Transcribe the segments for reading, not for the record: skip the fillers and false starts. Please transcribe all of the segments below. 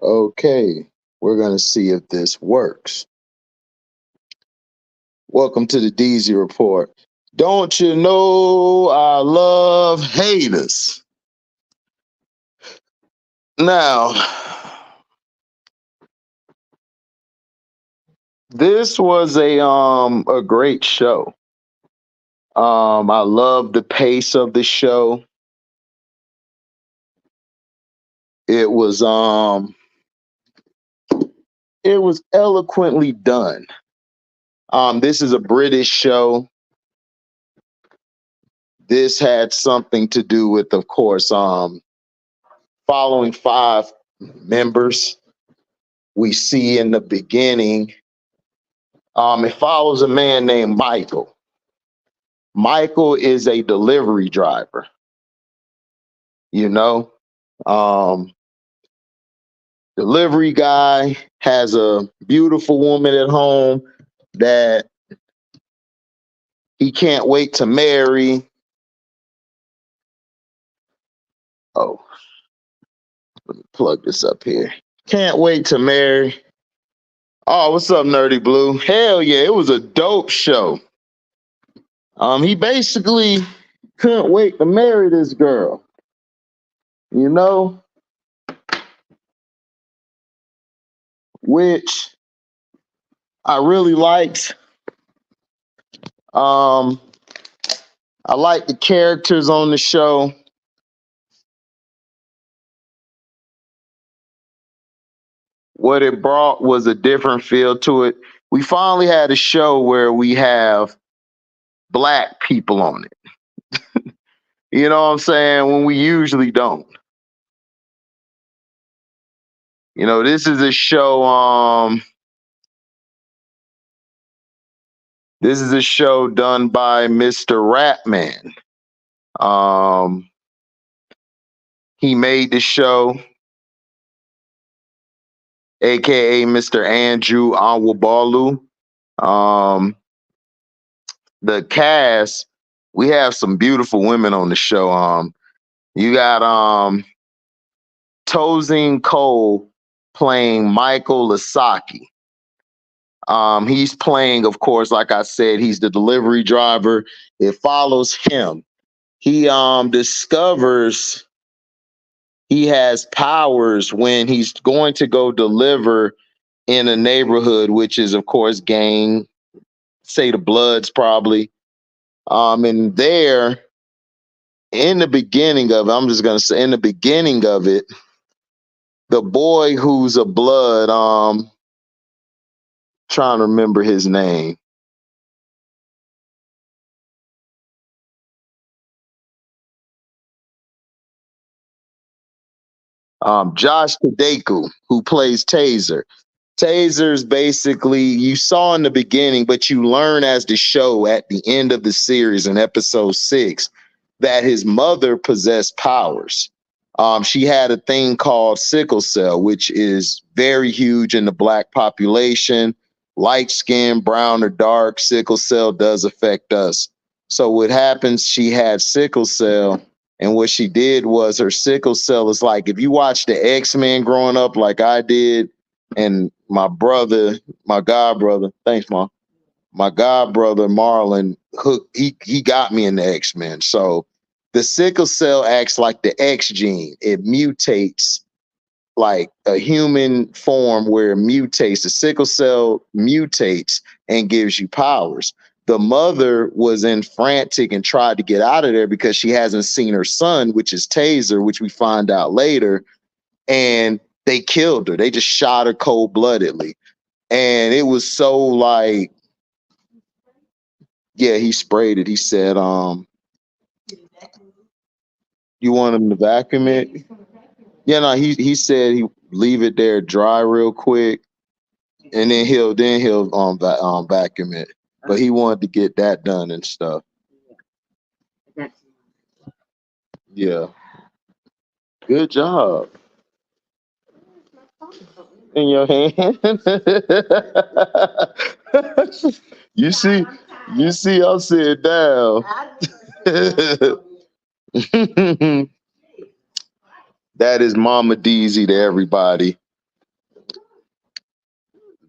Okay, we're going to see if this works. Welcome to the DZ Report. Don't you know I love haters? Now, this was a great show. I love the pace of the show. It was it was eloquently done. This is a British show. This had something to do with, of course, following five members we see in the beginning. It follows a man named Michael. Michael is a delivery driver. You know, um, delivery guy has a beautiful woman at home that he can't wait to marry. Oh, let me plug this up here. Can't wait to marry. Oh, what's up, Nerdy Blue? Hell yeah, it was a dope show. He basically couldn't wait to marry this girl. You know, which I really liked. I like the characters on the show. What it brought was a different feel to it. We finally had a show where we have black people on it. You know what I'm saying? When we usually don't. You know, this is a show. This is a show done by Mr. Ratman. Um, he made the show, aka Mr. Andrew Anwabalu. Um, the cast, we have some beautiful women on the show. You got Tozine Cole playing Michael Lasaki. He's playing, of course, like I said, he's the delivery driver. It follows him. He discovers he has powers when he's going to go deliver in a neighborhood, which is, of course, gang, say the Bloods probably. And there, in the beginning of it, I'm just gonna say, in the beginning of it, the boy who's a Blood, trying to remember his name. Josh Kadeku, who plays Taser. Taser's basically, you saw in the beginning, but you learn as the show at the end of the series in episode 6 that his mother possessed powers. She had a thing called sickle cell, which is very huge in the black population. Light skin, brown or dark, sickle cell does affect us. So what happens, she had sickle cell, and what she did was her sickle cell is like, if you watch the X-Men growing up like I did, and my brother, my god brother, thanks, Mom. My god brother Marlon, he got me in the X-Men. So the sickle cell acts like the X gene. It mutates like a human form where it mutates. The sickle cell mutates and gives you powers. The mother was in frantic and tried to get out of there because she hasn't seen her son, which is Taser, which we find out later. And they killed her. They just shot her cold-bloodedly. And it was so like, yeah, he sprayed it. He said, you want him to vacuum it? Yeah, no, he said he leave it there dry real quick, and then he'll vacuum it. But he wanted to get that done and stuff. Yeah. Good job. In your hand. you see, I'm sitting down. That is Mama Deezy to everybody.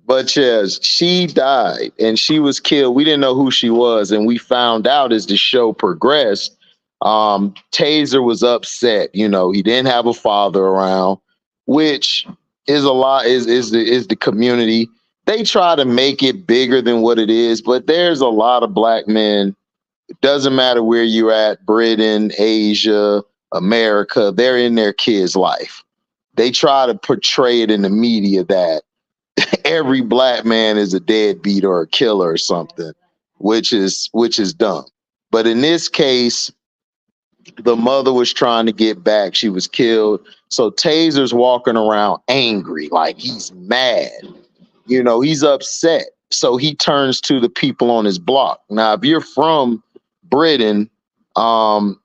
But yeah, she died and she was killed. We didn't know who she was, and we found out as the show progressed. Taser was upset. You know, he didn't have a father around, which is a lot. Is the community? They try to make it bigger than what it is, but there's a lot of black men. It doesn't matter where you're at, Britain, Asia, America. They're in their kid's life. They try to portray it in the media that every black man is a deadbeat or a killer or something, which is dumb. But in this case, the mother was trying to get back. She was killed. So Taser's walking around angry, like he's mad. You know, he's upset. So he turns to the people on his block. Now, if you're from Britain, um,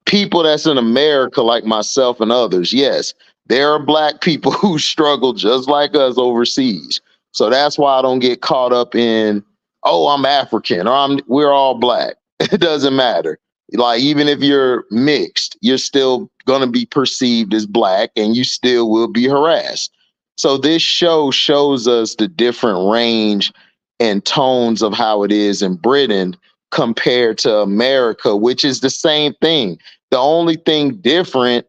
people that's in America, like myself and others, yes, there are black people who struggle just like us overseas. So that's why I don't get caught up in, oh, I'm African or we're all black. It doesn't matter. Like, even if you're mixed, you're still going to be perceived as black and you still will be harassed. So this show shows us the different range and tones of how it is in Britain compared to America, which is the same thing. The only thing different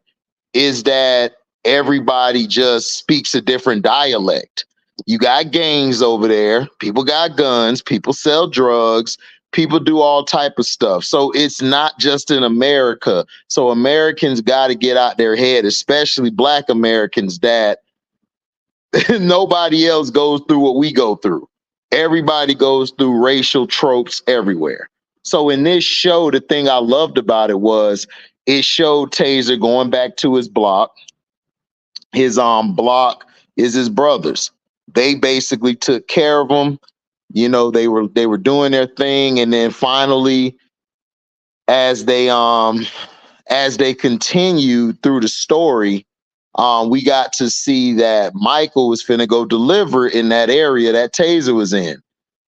is that everybody just speaks a different dialect. You got gangs over there, people got guns, people sell drugs, people do all type of stuff. So it's not just in America. So Americans got to get out their head, especially black Americans, that nobody else goes through what we go through. Everybody goes through racial tropes everywhere. So in this show, the thing I loved about it was it showed Taser going back to his block. His block is his brothers. They basically took care of him. You know, they were doing their thing, and then finally, as they continued through the story, we got to see that Michael was finna go deliver in that area that Taser was in.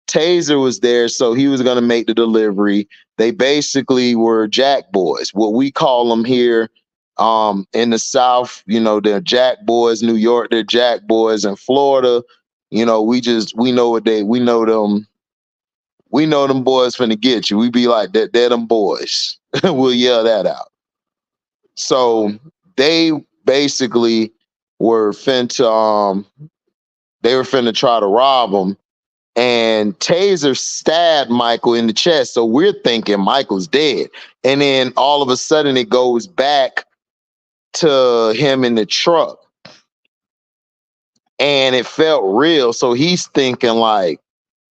Taser was there, so he was going to make the delivery. They basically were jack boys, what we call them here in the South. You know, they're jack boys. New York, they're jack boys. In Florida, you know, we know them boys finna get you. We be like, they're them boys. We'll yell that out. So they basically were finna try to rob him. And Taser stabbed Michael in the chest. So we're thinking Michael's dead. And then all of a sudden it goes back to him in the truck. And it felt real. So he's thinking like,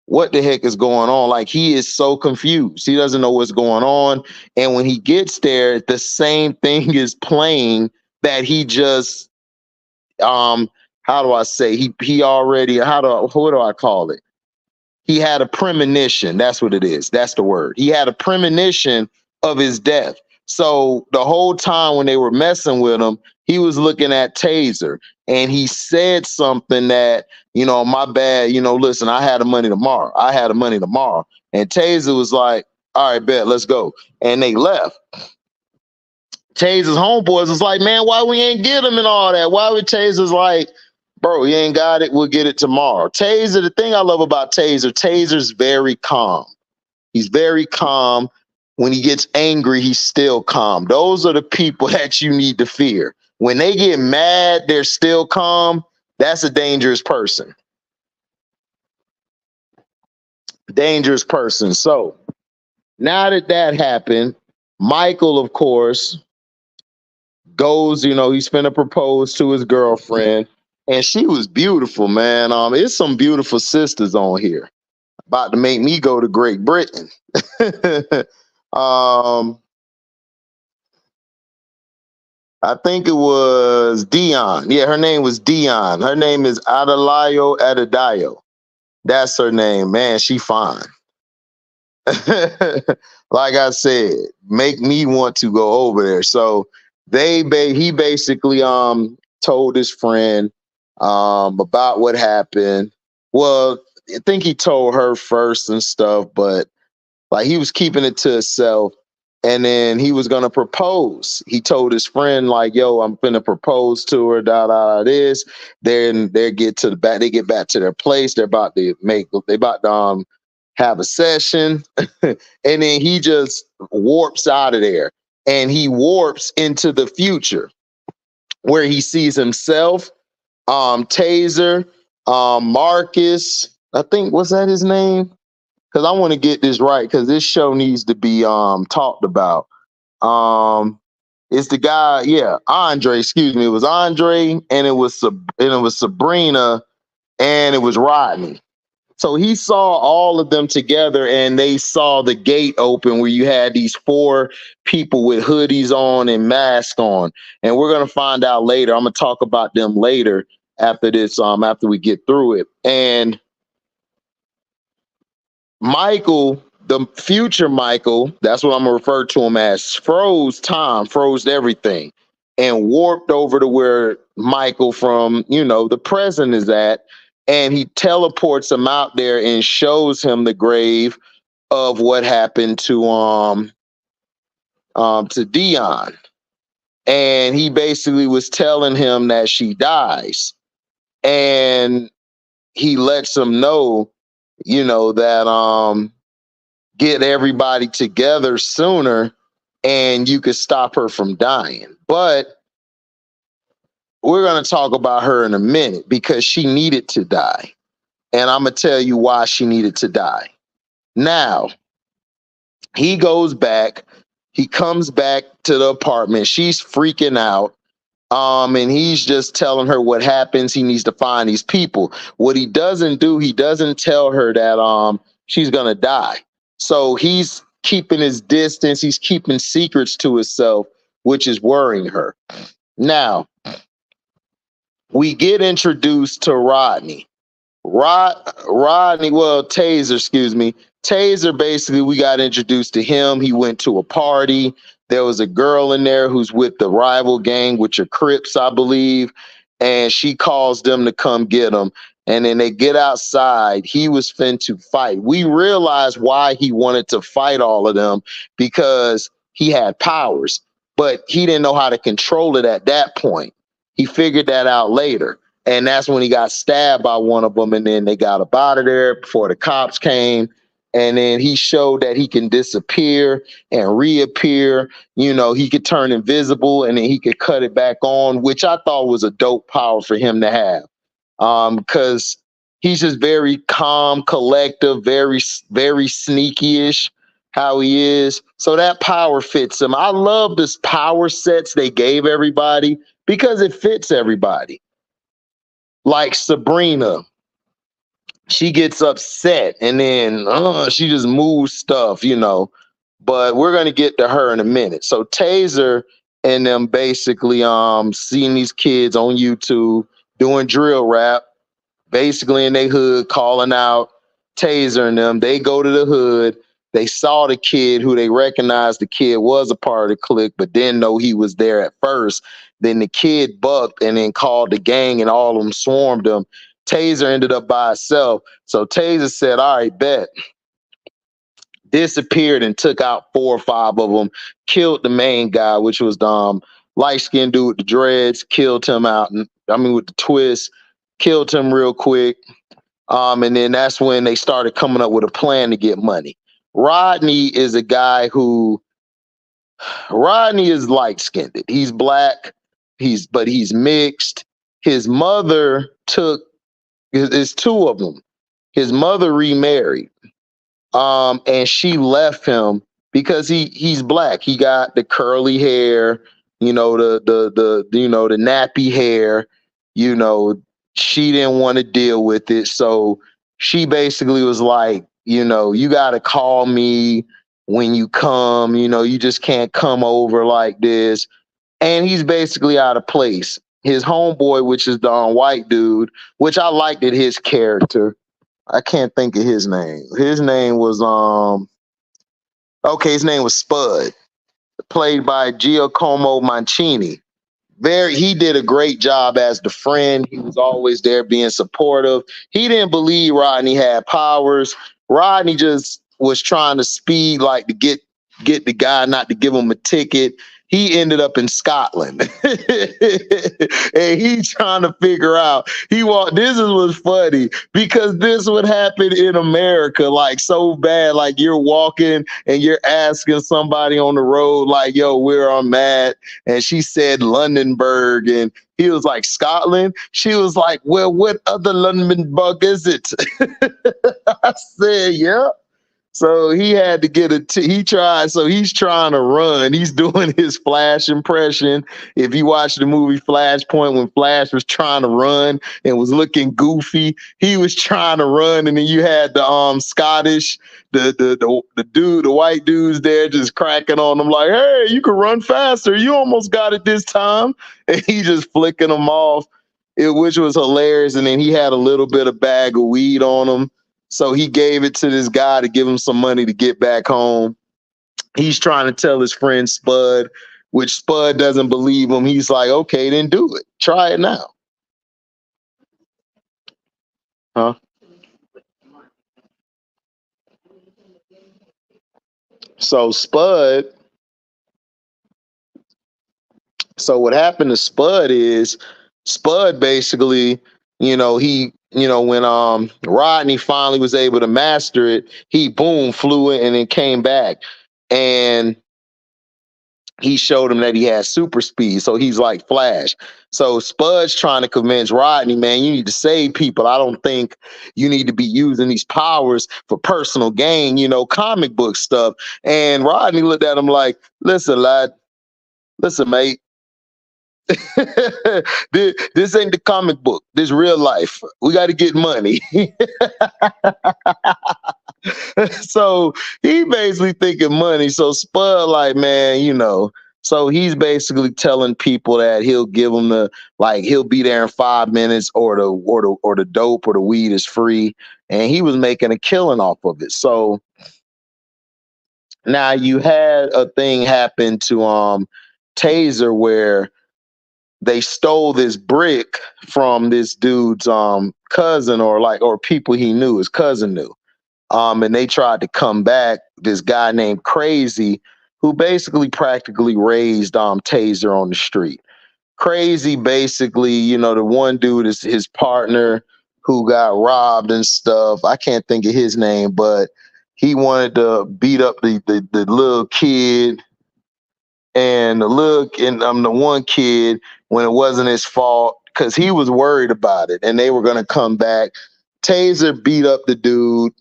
what the heck is going on? Like, he is so confused. He doesn't know what's going on. And when he gets there, the same thing is playing that he just, how do I say? He already, what do I call it? He had a premonition. That's what it is. That's the word. He had a premonition of his death. So the whole time when they were messing with him, he was looking at Taser, and he said something that, you know, my bad, you know, listen, I had the money tomorrow. And Taser was like, all right, bet, let's go. And they left. Taser's homeboys was like, man, why we ain't get him and all that? Why would Taser's like, bro, you ain't got it. We'll get it tomorrow. Taser, the thing I love about Taser's very calm. He's very calm. When he gets angry, he's still calm. Those are the people that you need to fear. When they get mad, they're still calm. That's a dangerous person. Dangerous person. So now that happened, Michael, of course, goes, you know, he's finna propose to his girlfriend. And she was beautiful, man. It's some beautiful sisters on here. About to make me go to Great Britain. I think it was Dion. Yeah, her name was Dion. Her name is Adelayo Adedayo. That's her name. Man, she fine. Like I said, make me want to go over there. So he basically told his friend about what happened. Well, I think he told her first and stuff, but like he was keeping it to himself. and then he was gonna propose. He told his friend, like, yo, I'm gonna propose to her, this. Then they get to the back, they get back to their place, they about to have a session, and then he just warps out of there. And he warps into the future where he sees himself, Taser, Marcus, I think, was that his name? Because I want to get this right, because this show needs to be talked about. It's the guy, yeah, Andre. Excuse me, it was Andre, and it was Sabrina, and it was Rodney. So he saw all of them together, and they saw the gate open where you had these 4 people with hoodies on and masks on. And we're gonna find out later. I'm gonna talk about them later after this, after we get through it. And Michael, the future Michael, that's what I'm gonna refer to him as, froze time, froze everything, and warped over to where Michael from, the present is at. And he teleports him out there and shows him the grave of what happened to Dion. And he basically was telling him that she dies. And he lets him know, that get everybody together sooner and you could stop her from dying. But we're going to talk about her in a minute, because she needed to die. And I'm going to tell you why she needed to die. Now, he goes back. He comes back to the apartment. She's freaking out. And he's just telling her what happens. He needs to find these people. What he doesn't do, he doesn't tell her that she's going to die. So he's keeping his distance. He's keeping secrets to himself, which is worrying her. Now, we get introduced to Rodney. Rodney, well, Taser, excuse me. Taser, basically, we got introduced to him. He went to a party. There was a girl in there who's with the rival gang, which are Crips, I believe. And she calls them to come get him. And then they get outside. He was fin to fight. We realized why he wanted to fight all of them, because he had powers, but he didn't know how to control it at that point. He figured that out later. And that's when he got stabbed by one of them. And then they got up out of there before the cops came. And then he showed that he can disappear and reappear. He could turn invisible, and then he could cut it back on, which I thought was a dope power for him to have. Because he's just very calm, collective, very, very sneaky-ish, how he is. So that power fits him. I love this power sets they gave everybody, because it fits everybody. Like Sabrina, she gets upset, and then she just moves stuff, But we're gonna get to her in a minute. So Taser and them basically seeing these kids on YouTube doing drill rap, basically in their hood, calling out Taser and them. They go to the hood. They saw the kid, who they recognized the kid was a part of the clique, but didn't know he was there at first. Then the kid bucked and then called the gang, and all of them swarmed him. Taser ended up by himself. So Taser said, all right, bet. Disappeared and took out 4 or 5 of them, killed the main guy, which was the light-skinned dude with the dreads, killed him out. With the twist, killed him real quick. And then that's when they started coming up with a plan to get money. Rodney is a guy Rodney is light-skinned. He's black, but he's mixed. His mother it's 2 of them. His mother remarried. And she left him because he's black. He got the curly hair, the nappy hair, she didn't want to deal with it. So she basically was like, you got to call me when you come, you just can't come over like this. And he's basically out of place. His homeboy, which is the white dude, which I liked in his character. I can't think of his name. His name was his name was Spud, played by Giacomo Mancini. He did a great job as the friend. He was always there being supportive. He didn't believe Rodney had powers. Rodney just was trying to speed, like, to get get the guy not to give him a ticket. He ended up in Scotland, and he trying to figure out. This was funny because this would happen in America, like so bad. Like you're walking and you're asking somebody on the road, like, "Yo, where I'm at?" And she said Londonburg, and he was like, "Scotland." She was like, "Well, what other Londonburg is it?" I said, "Yeah." So he had to get he tried. So he's trying to run. He's doing his Flash impression. If you watch the movie Flashpoint, when Flash was trying to run and was looking goofy, he was trying to run. And then you had the Scottish, the white dudes there just cracking on him like, "Hey, you can run faster. You almost got it this time." And he just flicking them off, which was hilarious. And then he had a little bit of bag of weed on him. So he gave it to this guy to give him some money to get back home. He's trying to tell his friend Spud, which Spud doesn't believe him. He's like, "Okay, then do it. Try it now." Huh? So what happened to Spud is Spud basically, when Rodney finally was able to master it, he flew it and then came back. And he showed him that he had super speed. So he's like Flash. So Spud's trying to convince Rodney, "Man, you need to save people. I don't think you need to be using these powers for personal gain, comic book stuff." And Rodney looked at him like, "Listen, lad, listen, mate. this ain't the comic book. This real life. We got to get money." So he basically thinking money. So Spud, like, man, so he's basically telling people that he'll give them he'll be there in 5 minutes, or the dope or the weed is free, and he was making a killing off of it. So now you had a thing happen to Taser where they stole this brick from this dude's cousin, or people he knew, his cousin knew. And they tried to come back. This guy named Crazy, who basically practically raised Taser on the street. Crazy, basically, the one dude is his partner who got robbed and stuff. I can't think of his name, but he wanted to beat up the little kid, and the one kid, when it wasn't his fault, because he was worried about it and they were going to come back. Taser beat up the dude,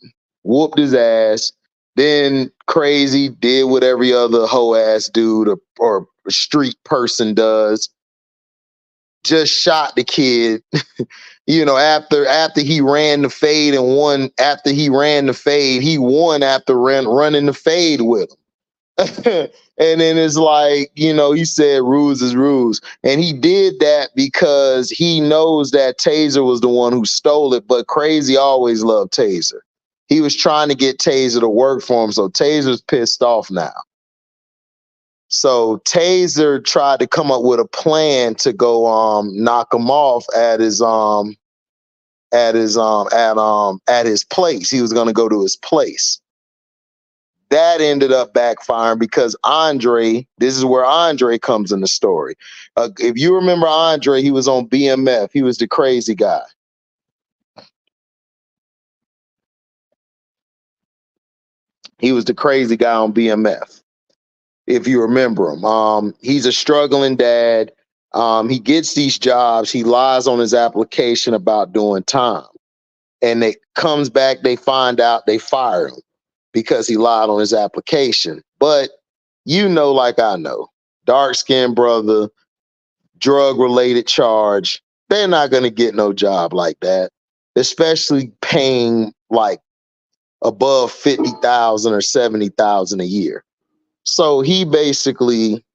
whooped his ass. Then Crazy did what every other hoe ass dude or street person does. Just shot the kid, after he ran the fade and won. After he ran the fade, he won after running the fade with him. And then it's like, he said rules is rules. And he did that because he knows that Taser was the one who stole it, but Crazy always loved Taser. He was trying to get Taser to work for him, so Taser's pissed off now. So Taser tried to come up with a plan to go knock him off at his place. He was going to go to his place. That ended up backfiring because this is where Andre comes in the story. If you remember Andre, he was on BMF. He was the crazy guy. He was the crazy guy on BMF, if you remember him. He's a struggling dad. He gets these jobs. He lies on his application about doing time. And it comes back, they find out, they fire him because he lied on his application. But like I know, dark-skinned brother, drug-related charge, they're not going to get no job like that, especially paying like above 50,000 or 70,000 a year. So he basically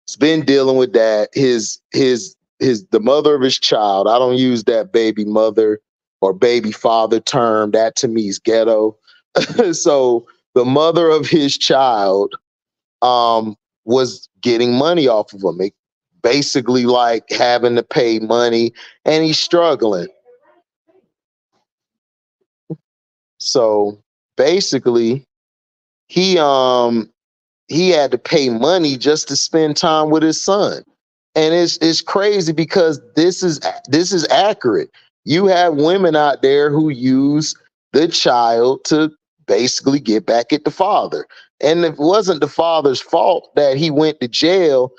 has been dealing with that. The mother of his child, I don't use that baby mother or baby father term. That to me is ghetto. So the mother of his child was getting money off of him. Basically like having to pay money, and he's struggling. So basically he had to pay money just to spend time with his son. And it's crazy because this is accurate. You have women out there who use the child to basically get back at the father. And it wasn't the father's fault that he went to jail,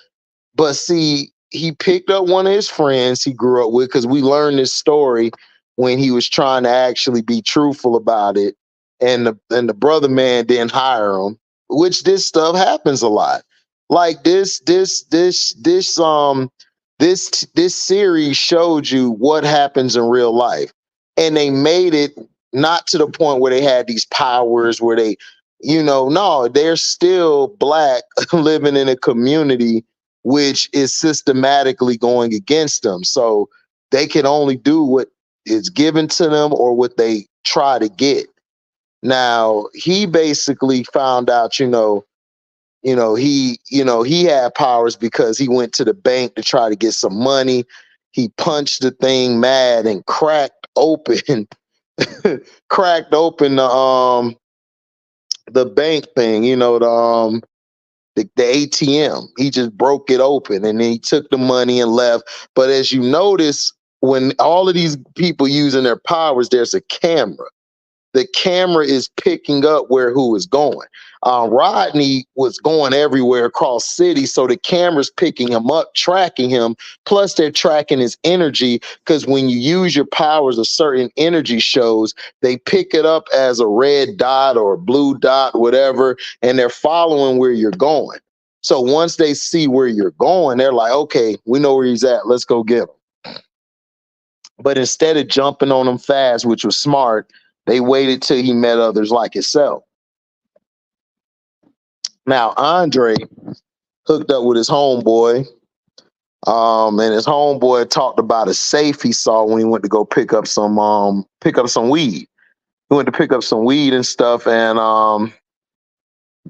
but see, he picked up one of his friends he grew up with, because we learned this story when he was trying to actually be truthful about it, and the brother man didn't hire him. Which this stuff happens a lot. Like this series showed you what happens in real life, and they made it not to the point where they had these powers where they, no, they're still black living in a community which is systematically going against them. So they can only do what is given to them or what they try to get. Now, he basically found out, he had powers because he went to the bank to try to get some money. He punched the thing mad and cracked open the bank thing, the ATM. He just broke it open and then he took the money and left. But as you notice, when all of these people using their powers, there's a camera. The camera is picking up who is going. Rodney was going everywhere across city, so the camera's picking him up, tracking him. Plus, they're tracking his energy, because when you use your powers, a certain energy shows. They pick it up as a red dot or a blue dot, whatever, and they're following where you're going. So once they see where you're going, they're like, okay, we know where he's at. Let's go get him. But instead of jumping on him fast, which was smart, they waited till he met others like himself. Now, Andre hooked up with his homeboy, and his homeboy talked about a safe he saw when he went to go pick up some weed. He went to pick up some weed and stuff, and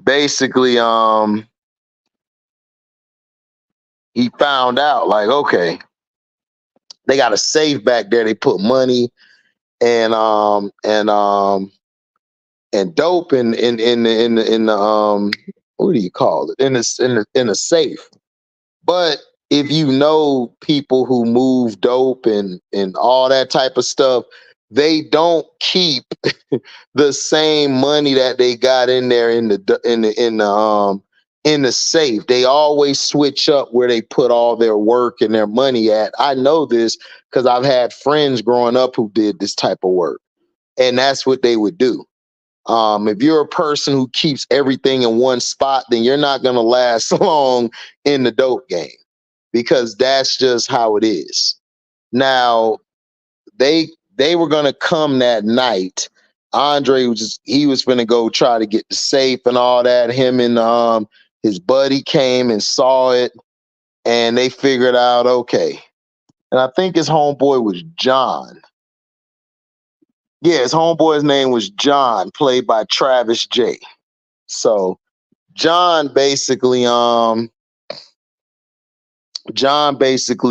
basically he found out, like, okay, they got a safe back there. They put money and dope in the what do you call it, in a safe. But if you know people who move dope and all that type of stuff, they don't keep the same money that they got in there in the safe. They always switch up where they put all their work and their money at. I know this because I've had friends growing up who did this type of work, and that's what they would do. If you're a person who keeps everything in one spot, then you're not going to last long in the dope game, because that's just how it is. Now, they were going to come that night. Andre was going to go try to get the safe and all that. Him and his buddy came and saw it, and they figured out, okay. And I think his homeboy was John. Yeah, his homeboy's name was John, played by Travis J. So John basically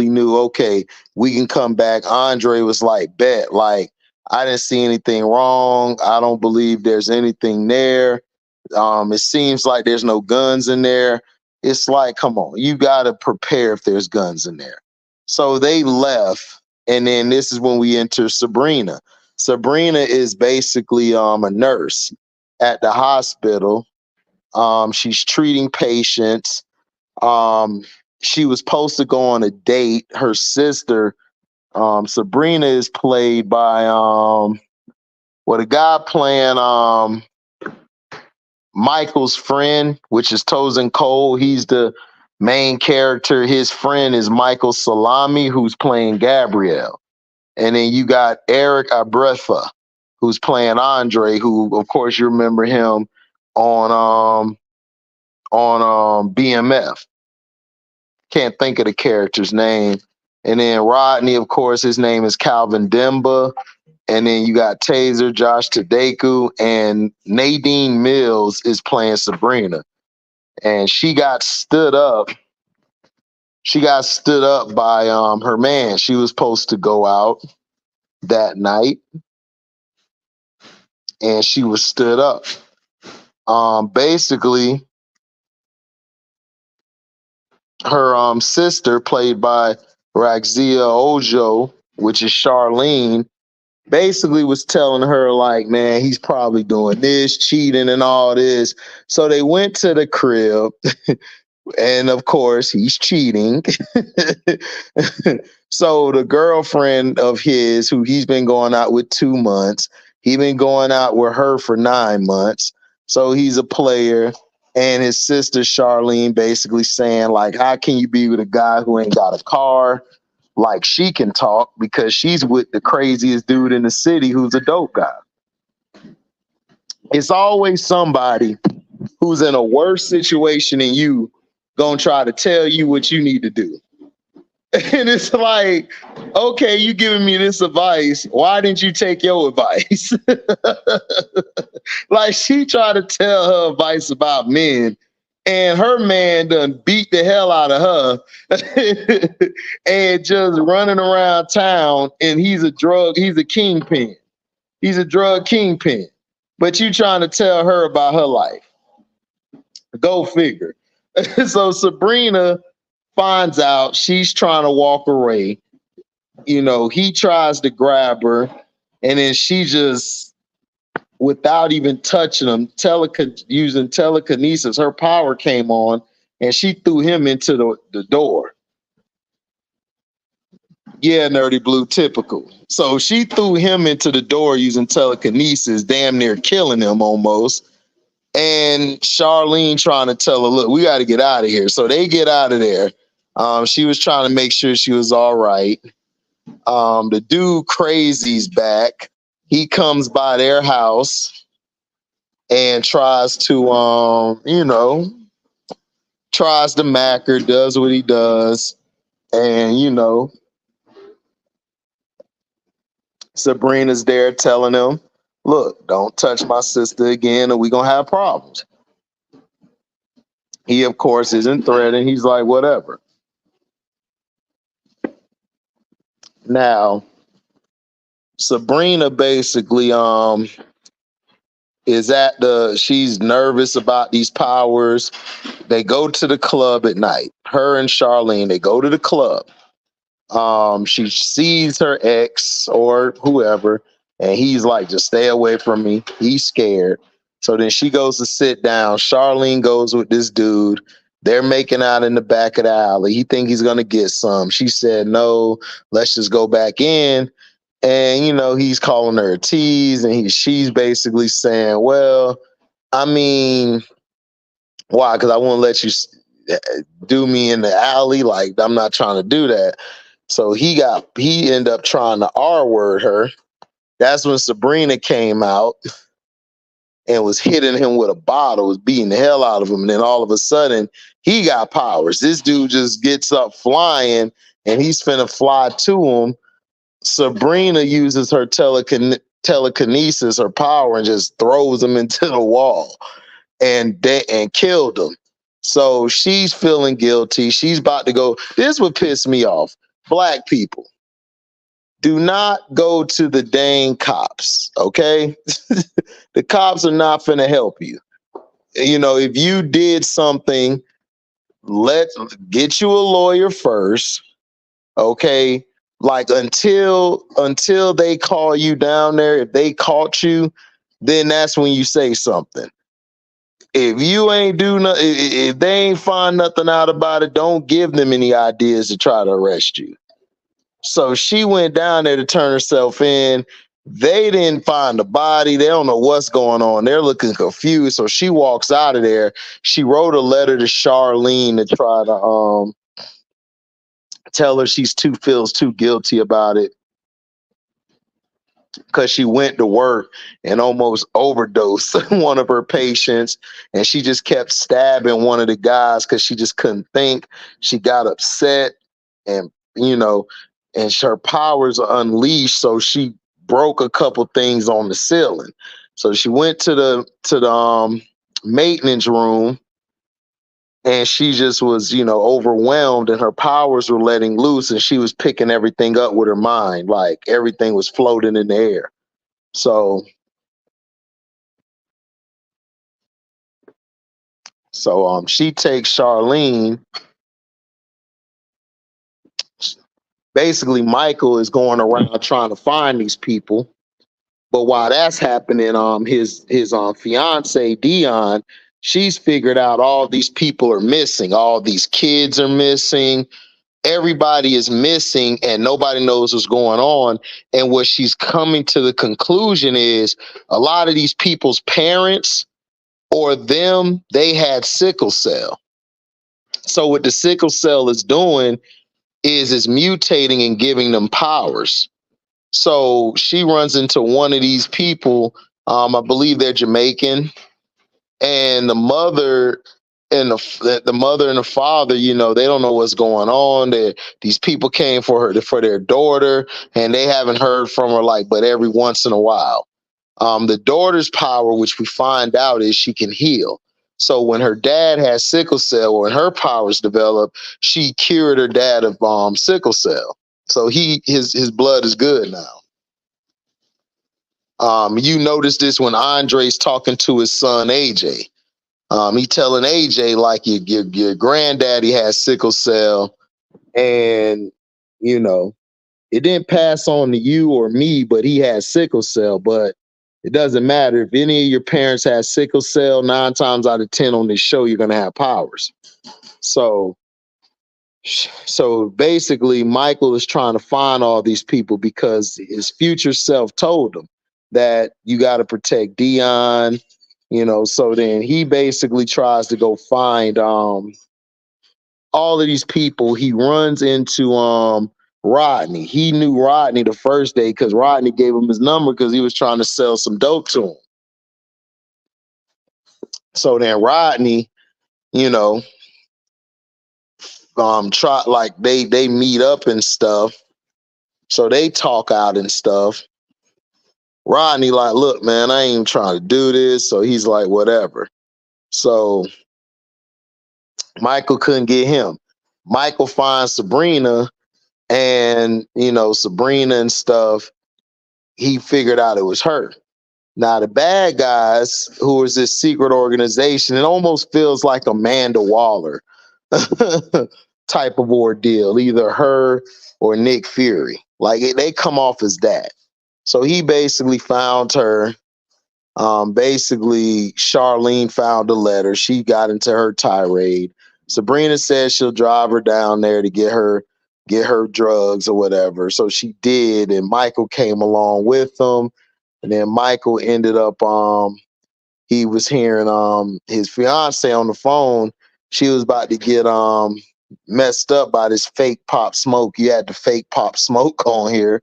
knew, okay, we can come back. Andre was like, bet, like, I didn't see anything wrong. I don't believe there's anything there. It seems like there's no guns in there. It's like, come on, you got to prepare if there's guns in there. So they left, and then this is when we enter Sabrina. Sabrina is basically a nurse at the hospital. She's treating patients. She was supposed to go on a date. Her sister, Sabrina, is played by a guy playing Michael's friend, which is Tosin Cole. He's the main character. His friend is Michael Salami, who's playing Gabrielle. And then you got Eric Abretha, who's playing Andre, who, of course, you remember him on BMF. Can't think of the character's name. And then Rodney, of course, his name is Calvin Demba. And then you got Taser, Josh Tadeku, and Nadine Mills is playing Sabrina. And she got stood up. She got stood up by her man. She was supposed to go out that night, and she was stood up. Basically, her sister, played by Raxia Ojo, which is Charlene, basically was telling her like, man, he's probably doing this, cheating and all this. So they went to the crib, and of course he's cheating. So the girlfriend of his, who he's been going out with 2 months, he been going out with her for 9 months. So he's a player. And his sister Charlene basically saying like, how can you be with a guy who ain't got a car? Like, she can talk because she's with the craziest dude in the city who's a dope guy. It's always somebody who's in a worse situation than you gonna try to tell you what you need to do. And it's like, okay, you giving me this advice. Why didn't you take your advice? Like, she tried to tell her advice about men, and her man done beat the hell out of her and just running around town. And he's a kingpin. He's a drug kingpin. But you trying to tell her about her life. Go figure. So Sabrina finds out, she's trying to walk away. He tries to grab her, and then she just, without even touching him, using telekinesis, her power came on, and she threw him into the door. Yeah, Nerdy Blue, typical. So she threw him into the door using telekinesis, damn near killing him almost. And Charlene trying to tell her, look, we got to get out of here. So they get out of there. She was trying to make sure she was all right. The dude Crazy's back. He comes by their house and tries to, tries to mack her, does what he does. And, Sabrina's there telling him, look, don't touch my sister again or we're going to have problems. He, of course, isn't threatened. He's like, whatever. Now, Sabrina basically she's nervous about these powers. They go to the club at night. Her and Charlene, they go to the club. She sees her ex or whoever, and he's like, just stay away from me. He's scared. So then she goes to sit down. Charlene goes with this dude. They're making out in the back of the alley. He think he's gonna get some. She said, no, let's just go back in. And he's calling her a tease, and she's basically saying, well, I mean, why? Because I won't let you do me in the alley. Like, I'm not trying to do that. So he ended up trying to R-word her. That's when Sabrina came out and was hitting him with a bottle, was beating the hell out of him. And then all of a sudden, he got powers. This dude just gets up flying, and he's finna fly to him. Sabrina uses her telekinesis, her power, and just throws him into the wall and killed him. So she's feeling guilty. She's about to go. This would piss me off. Black people, do not go to the dang cops, okay? The cops are not finna help you. If you did something, let's get you a lawyer first, okay? Like, until they call you down there, if they caught you, then that's when you say something. If you ain't do nothing, if they ain't find nothing out about it, don't give them any ideas to try to arrest you. So she went down there to turn herself in. They didn't find the body. They don't know what's going on. They're looking confused. So she walks out of there. She wrote a letter to Charlene to try to tell her feels too guilty about it, because she went to work and almost overdosed one of her patients, and she just kept stabbing one of the guys because she just couldn't think. She got upset, and and her powers are unleashed, so she broke a couple things on the ceiling. So she went to the maintenance room, and she just was, overwhelmed, and her powers were letting loose, and she was picking everything up with her mind, like everything was floating in the air. So So she takes Charlene. Basically, Michael is going around trying to find these people. But while that's happening, his fiance Dion, she's figured out all these people are missing. All these kids are missing. Everybody is missing, and nobody knows what's going on. And what she's coming to the conclusion is a lot of these people's parents or them, they had sickle cell. So what the sickle cell is doing is mutating and giving them powers. So she runs into one of these people. I believe they're Jamaican, and the mother and the mother and the father, you know, they don't know what's going on. These people came for their daughter, and they haven't heard from her but every once in a while. The daughter's power, which we find out, is she can heal. So when her dad has sickle cell, when her powers develop, she cured her dad of sickle cell. So his blood is good now. You notice this when Andre's talking to his son AJ. He telling AJ like your granddaddy has sickle cell, and you know it didn't pass on to you or me, but he has sickle cell. But it doesn't matter if any of your parents have sickle cell. 9 times out of 10 on this show, you're gonna have powers. So basically, Michael is trying to find all these people because his future self told him that you got to protect Dion, you know. So then he basically tries to go find all of these people. He runs into Rodney. He knew Rodney the first day because Rodney gave him his number because he was trying to sell some dope to him. So then Rodney, you know, they meet up and stuff. So they talk out and stuff. Rodney like, look, man, I ain't even trying to do this. So he's like, whatever. So Michael couldn't get him. Michael finds Sabrina, and you know, Sabrina and stuff, he figured out it was her. Now the bad guys, who is this secret organization, it almost feels like Amanda Waller type of ordeal, either her or Nick Fury. Like they come off as that. So he basically found her. Basically, Charlene found a letter. She got into her tirade. Sabrina said she'll drive her down there to get her drugs or whatever. So she did, and Michael came along with them. And then Michael ended up he was hearing his fiance on the phone. She was about to get messed up by this fake pop smoke. You had the fake pop smoke on here.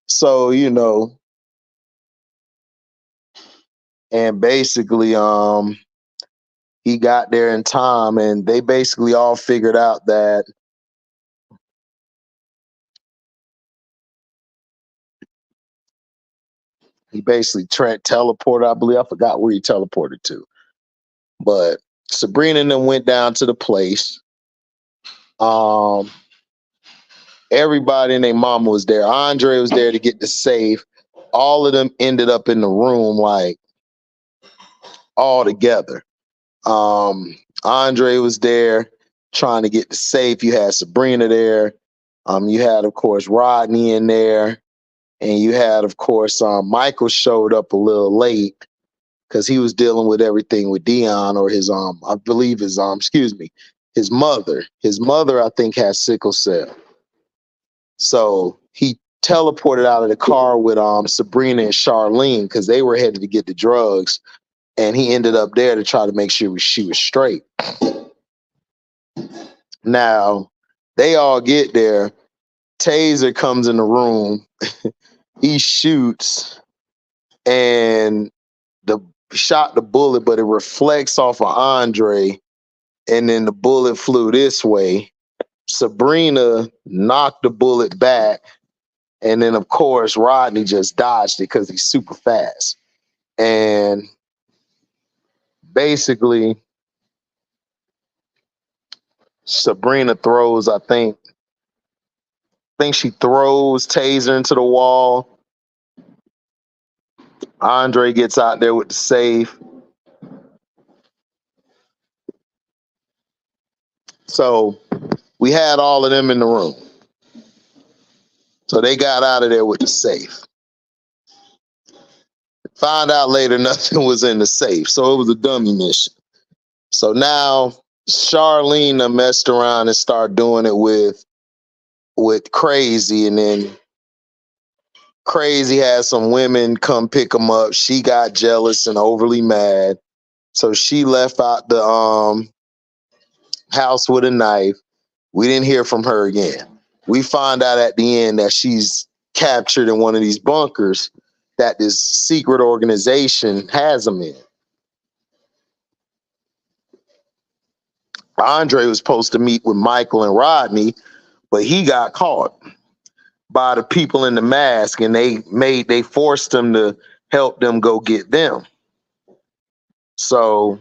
So, you know, and basically he got there in time, and they basically all figured out that he basically teleported. I believe, I forgot where he teleported to, but Sabrina and them went down to the place. Everybody and their mama was there. Andre was there to get the safe. All of them ended up in the room like all together. Andre was there trying to get the safe. You had Sabrina there. You had, of course, Rodney in there. And you had, of course, Michael showed up a little late because he was dealing with everything with Dion, or his I believe his mother. His mother, I think, has sickle cell. So he teleported out of the car with Sabrina and Charlene because they were headed to get the drugs, and he ended up there to try to make sure she was straight. Now they all get there. Taser comes in the room. He shoots, and shot the bullet, but it reflects off of Andre, and then the bullet flew this way. Sabrina knocked the bullet back, and then of course Rodney just dodged it because he's super fast. And basically Sabrina throws, I think she throws Taser into the wall. Andre gets out there with the safe. So we had all of them in the room. So they got out of there with the safe. Found out later nothing was in the safe. So it was a dummy mission. So now Charlene messed around and started doing it with Crazy, and then Crazy had some women come pick him up. She got jealous and overly mad. So she left out the house with a knife. We didn't hear from her again. We find out at the end that she's captured in one of these bunkers that this secret organization has them in. Andre was supposed to meet with Michael and Rodney, but he got caught by the people in the mask, and they forced them to help them go get them. So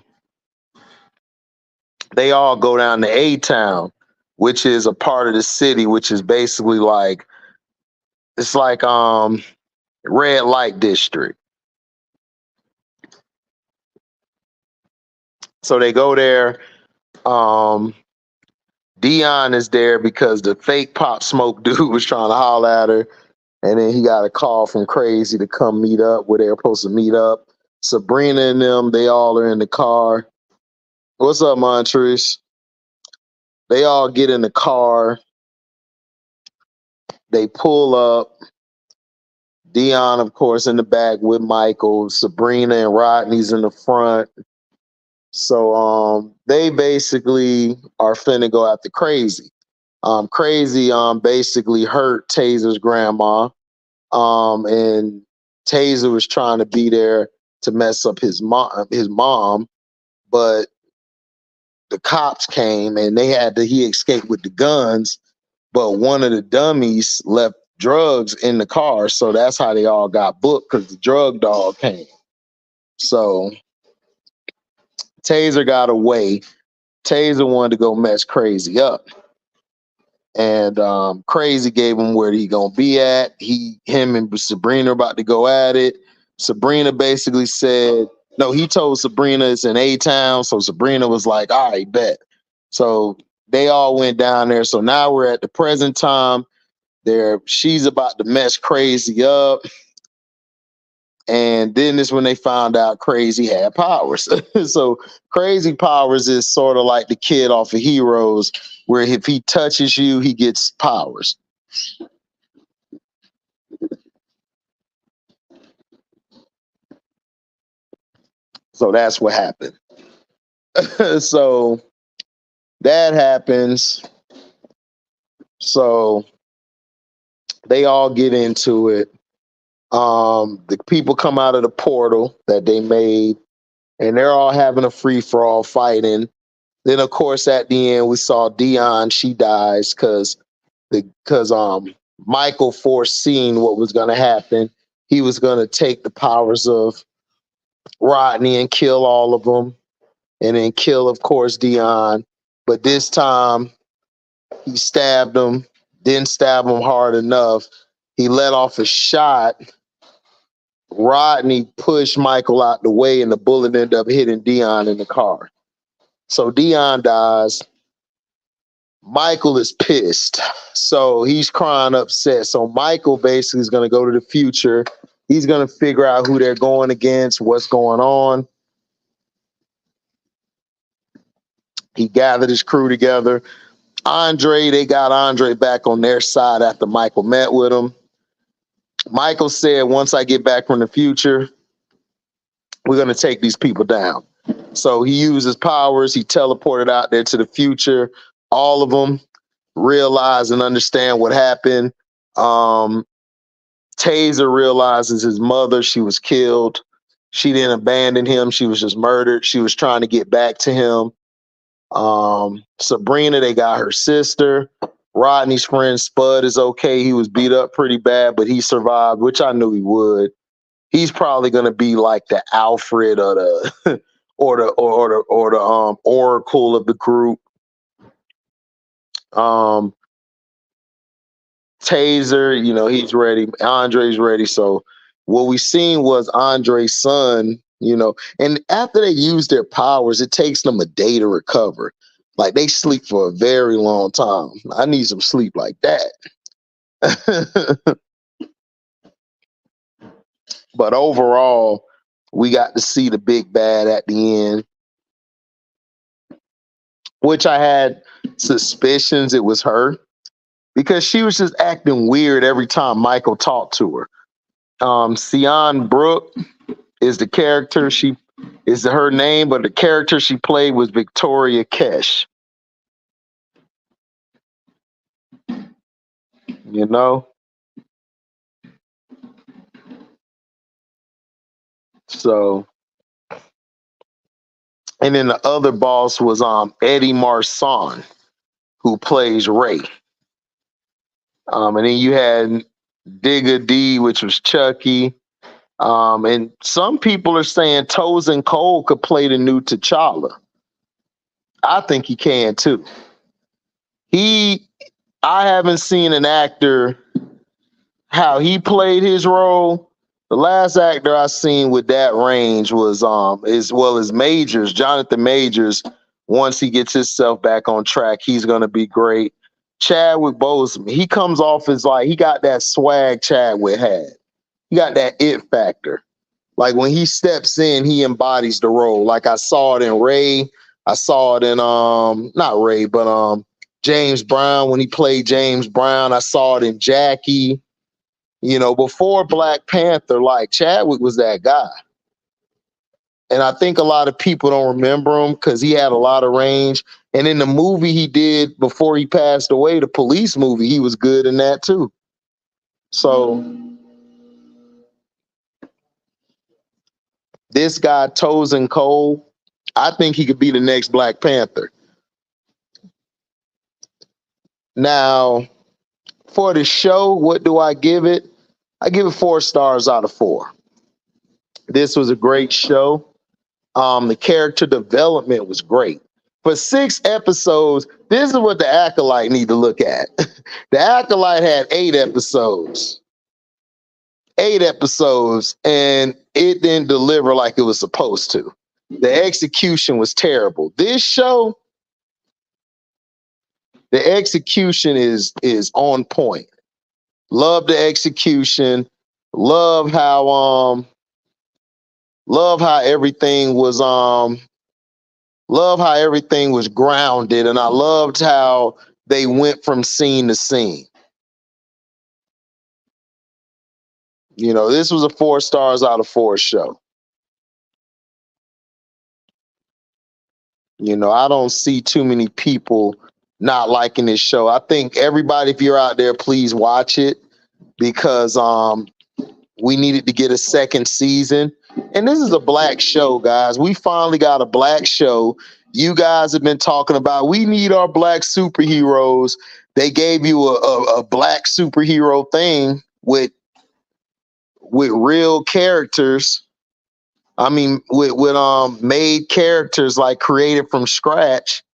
they all go down to A-Town, which is a part of the city, which is basically like, it's like red light district. So they go there. Dion is there because the fake Pop Smoke dude was trying to holler at her. And then he got a call from Crazy to come meet up where they were supposed to meet up. Sabrina and them, they all are in the car. What's up, Montrice? They all get in the car. They pull up. Dion, of course, in the back with Michael. Sabrina and Rodney's in the front. So they basically are finna go after Crazy. Crazy basically hurt Taser's grandma. And Taser was trying to be there to mess up his mom, but the cops came and he escaped with the guns, but one of the dummies left drugs in the car, so that's how they all got booked, because the drug dog came. So Taser got away. Taser wanted to go mess Crazy up, and Crazy gave him where he gonna be at. Him and Sabrina about to go at it. Sabrina basically said, no, he told Sabrina it's in A-Town, so Sabrina was like, all right, bet. So they all went down there. So now we're at the present time. She's about to mess Crazy up. And then is when they found out Crazy had powers. So Crazy powers is sort of like the kid off of Heroes, where if he touches you, he gets powers. So that's what happened. So that happens. So they all get into it. The people come out of the portal that they made, and they're all having a free-for-all fighting. Then, of course, at the end, we saw Dion. She dies because Michael foreseen what was going to happen. He was going to take the powers of Rodney and kill all of them, and then kill, of course, Dion. But this time, he stabbed him, didn't stab him hard enough. He let off a shot. Rodney pushed Michael out the way, and the bullet ended up hitting Dion in the car. So Dion dies. Michael is pissed. So he's crying upset. So Michael basically is going to go to the future. He's going to figure out who they're going against, what's going on. He gathered his crew together. They got Andre back on their side after Michael met with him. Michael said, once I get back from the future, we're going to take these people down. So he used his powers. He teleported out there to the future. All of them realize and understand what happened. Taser realizes his mother, she was killed. She didn't abandon him. She was just murdered. She was trying to get back to him. Sabrina, they got her sister. Rodney's friend Spud is okay. He was beat up pretty bad, but he survived, which I knew he would. He's probably going to be like the Alfred or the or the Oracle of the group. Taser, he's ready. Andre's ready. So what we seen was Andre's son, and after they use their powers, it takes them a day to recover. Like they sleep for a very long time. I need some sleep like that. But overall, we got to see the big bad at the end, which I had suspicions it was her because she was just acting weird every time Michael talked to her. Sion Brooke is the character she is her name, but the character she played was Victoria Kesh. You know, so and then the other boss was Eddie Marsan, who plays Ray. And then you had Digga D, which was Chucky. And some people are saying Tosin Cole could play the new T'Challa. I think he can too. I haven't seen an actor how he played his role. The last actor I seen with that range was as well as Majors, Jonathan Majors. Once he gets himself back on track, he's gonna be great. Chadwick Boseman, he comes off as like he got that swag Chadwick had. He got that it factor. Like when he steps in, he embodies the role. Like I saw it in Ray. I saw it in not Ray, but James Brown when he played James Brown. I saw it in Jackie. You know, before Black Panther, like Chadwick was that guy. And I think a lot of people don't remember him because he had a lot of range. And in the movie he did before he passed away, the police movie, he was good in that too. So this guy, Tosin Cole, I think he could be the next Black Panther. Now, for the show, what do I give it? I give it 4 stars out of 4. This was a great show. The character development was great. For 6 episodes, this is what the Acolyte need to look at. The Acolyte had 8 episodes. 8 episodes, and it didn't deliver like it was supposed to. The execution was terrible. This show, the execution is on point. Love the execution. Love how everything was love how everything was grounded, and I loved how they went from scene to scene. You know, this was a 4 stars out of 4 show. You know, I don't see too many people not liking this show. I think everybody, if you're out there, please watch it because we needed to get a second season. And this is a black show, guys. We finally got a black show. You guys have been talking about we need our black superheroes. They gave you a black superhero thing with real characters. I mean, with made characters like created from scratch.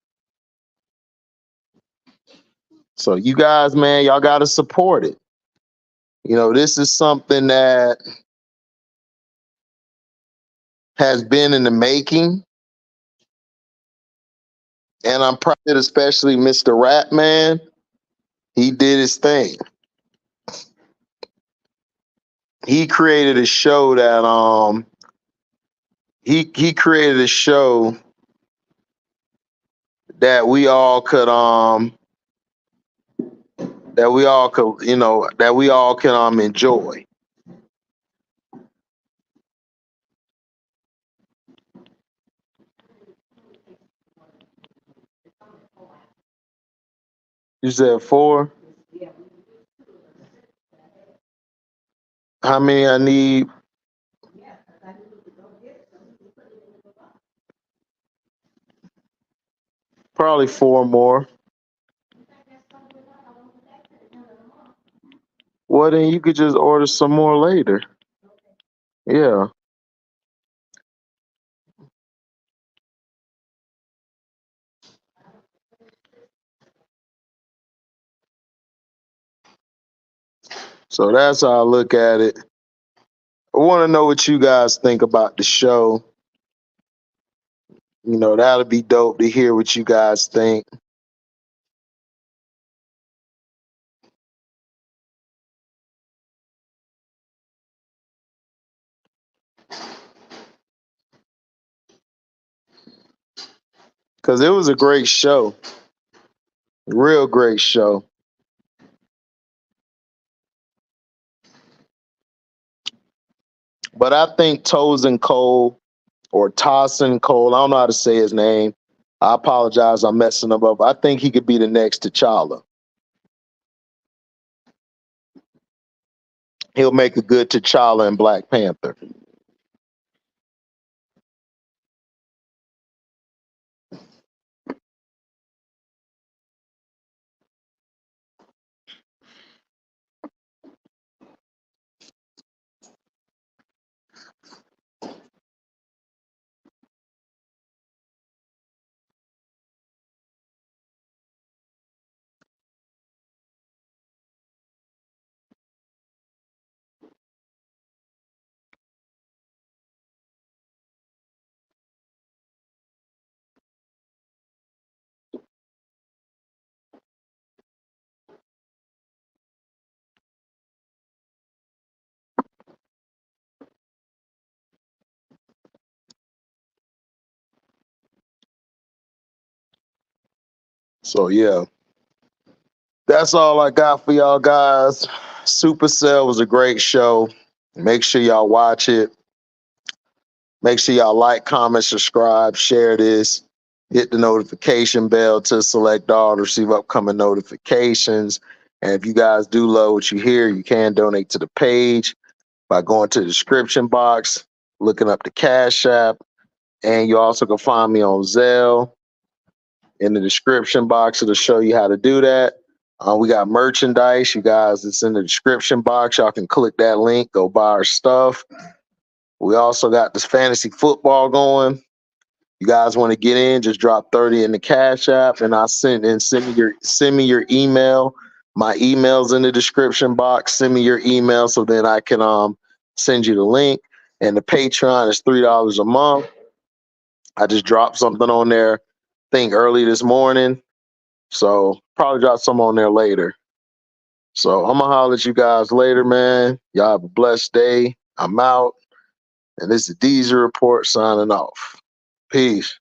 So you guys, man, y'all got to support it. You know, this is something that has been in the making. And I'm proud of especially Mr. Ratman. He did his thing. He created a show that he created a show that we all could enjoy. You said 4? How many I need? Probably 4 more. Well, then you could just order some more later. Yeah. So that's how I look at it. I want to know what you guys think about the show. That'll be dope to hear what you guys think. Because it was a great show. Real great show. But I think Tosin Cole or Tosin Cole, I don't know how to say his name. I apologize, I'm messing him up. I think he could be the next T'Challa. He'll make a good T'Challa and Black Panther. So yeah, that's all I got for y'all guys. Supacell was a great show. Make sure y'all watch it. Make sure y'all like, comment, subscribe, share this. Hit the notification bell to select all to receive upcoming notifications. And if you guys do love what you hear, you can donate to the page by going to the description box, looking up the Cash App, and you also can find me on Zelle in the description box. It'll show you how to do that. We got merchandise, you guys. It's in the description box. Y'all can click that link, go buy our stuff. We also got this fantasy football going. You guys want to get in? Just drop 30 in the Cash App, and I'll send me your email. My email's in the description box. Send me your email so then I can send you the link. And the Patreon is $3 a month. I just dropped something on there, I think early this morning. So probably drop some on there later. So I'm gonna holler at you guys later, man. Y'all have a blessed day. I'm out. And this is the Deezer Report signing off. Peace.